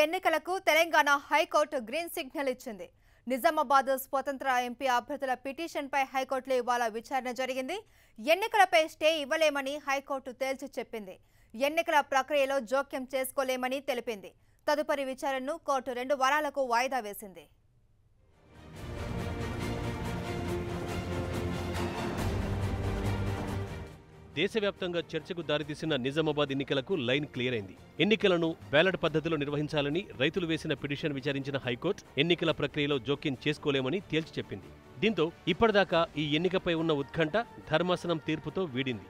ఎన్నికలకు Telangana high court green signal ఇచ్చింది. నిజామాబాద్ స్వతంత్ర ఎంపీ అభ్యర్థుల పిటిషన్పై హైకోర్టులో ఇవాళ విచారణ జరిగింది. ఎన్నికలపై స్టే ఇవ్వలేమని హైకోర్టు తేల్చి చెప్పింది. ఎన్నికల ప్రక్రియలో జోక్యం చేసుకోలేమని తెలిపింది. తదుపరి విచారణను కోర్టు 2 వారాలకు వాయిదా వేసింది. దేశవ్యాప్తంగా చర్చకు దారితీసిన నిజామాబాద్ ఎన్నికలకు లైన్ క్లియర్ అయింది. ఎన్నికలను బ్యాలెట్ పద్ధతిలో నిర్వహించాలని రైతులు వేసిన పిటిషన్ విచారించిన హైకోర్టు ఎన్నికల ప్రక్రియలో జోక్యం చేసుకోలేమని తేల్చి చెప్పింది. దీంతో ఇప్పటిదాకా ఈ ఎన్నికపై ఉన్న ఉత్కంఠ ధర్మాసనం తీర్పుతో వీడింది.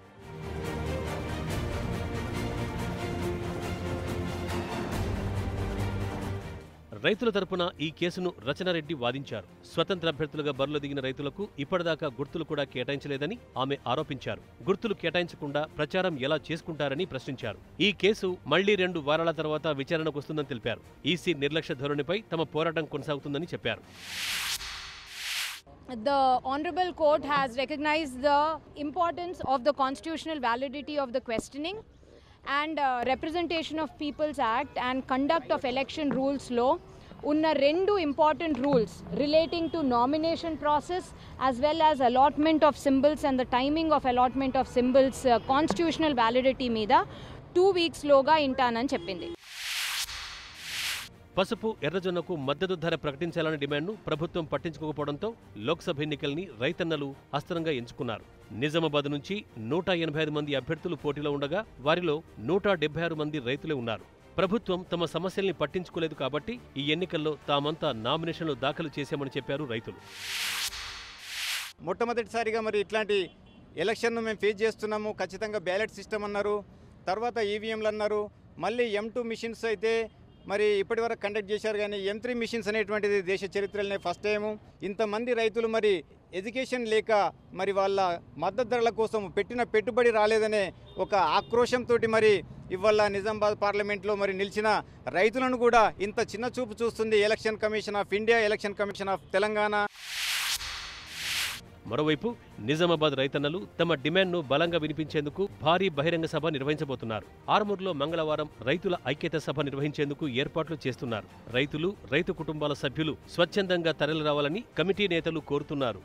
రైతుల తరపున ఈ కేసును రచనారెడ్డి వాదించారు. స్వతంత్ర అభ్యర్థులుగా బరిలో దిగిన రైతులకు ఇప్పటిదాకా గుర్తులు కూడా కేటాయించలేదని ఆమె ఆరోపించారు. గుర్తులు కేటాయించకుండా ప్రచారం ఎలా చేసుకుంటారని ప్రశ్నించారు. ఈ కేసు మళ్లీ 2 వారాల తర్వాత విచారణకు వస్తుందని తెలిపారు. ఈసీ నిర్లక్ష్య ధోరణిపై తమ పోరాటం కొనసాగుతుందని చెప్పారు. The Honorable Court has recognized the importance of the constitutional validity of the questioning and Representation of People's Act and Conduct of Election Rules Law. Unna 2 important rules relating to nomination process as well as allotment of symbols and the timing of allotment of symbols constitutional validity మీద 2 weeks లోగా ఇంటానని చెప్పింది. పసుపు ఎర్రజొన్నకు మద్దతు ధర ప్రకటించాలనే డిమాండ్ను ప్రభుత్వం పట్టించుకోకపోవడంతో లోక్సభ ఎన్నికల్ని రైతన్నలు అస్త్రంగా ఎంచుకున్నారు. నిజామాబాద్ నుంచి 185 మంది అభ్యర్థులు పోటీలో ఉండగా వారిలో 176 మంది రైతులే ఉన్నారు. ప్రభుత్వం తమ సమస్యల్ని పట్టించుకోలేదు కాబట్టి ఈ ఎన్నికల్లో తామంతా నామినేషన్లు దాఖలు చేశామని చెప్పారు రైతులు. మొట్టమొదటిసారిగా మరి ఇట్లాంటి ఎలక్షన్ను మేము ఫేస్ చేస్తున్నాము. ఖచ్చితంగా బ్యాలెట్ సిస్టమ్ అన్నారు, తర్వాత ఈవీఎంలు అన్నారు, మళ్ళీ M2 మిషన్స్ అయితే మరి ఇప్పటివరకు కండక్ట్ చేశారు. కానీ M3 మిషన్స్ అనేటువంటిది దేశ చరిత్రలోనే ఫస్ట్ టైము. ఇంతమంది రైతులు మరి ఎడ్యుకేషన్ లేక మరి వాళ్ళ మద్దతు ధరల కోసం పెట్టిన పెట్టుబడి రాలేదనే ఒక ఆక్రోశంతో మరి ఇవాళ నిజామాబాద్ పార్లమెంట్లో మరి నిలిచిన రైతులను కూడా ఇంత చిన్న చూపు చూస్తుంది election commission of India, election commission of Telangana. మరోవైపు నిజామాబాద్ రైతన్నలు తమ డిమాండ్ను బలంగా వినిపించేందుకు భారీ బహిరంగ సభ నిర్వహించబోతున్నారు. ఆర్మూర్లో మంగళవారం రైతుల ఐక్యత సభ నిర్వహించేందుకు ఏర్పాట్లు చేస్తున్నారు. రైతులు, రైతు కుటుంబాల సభ్యులు స్వచ్ఛందంగా తరలిరావాలని కమిటీ నేతలు కోరుతున్నారు.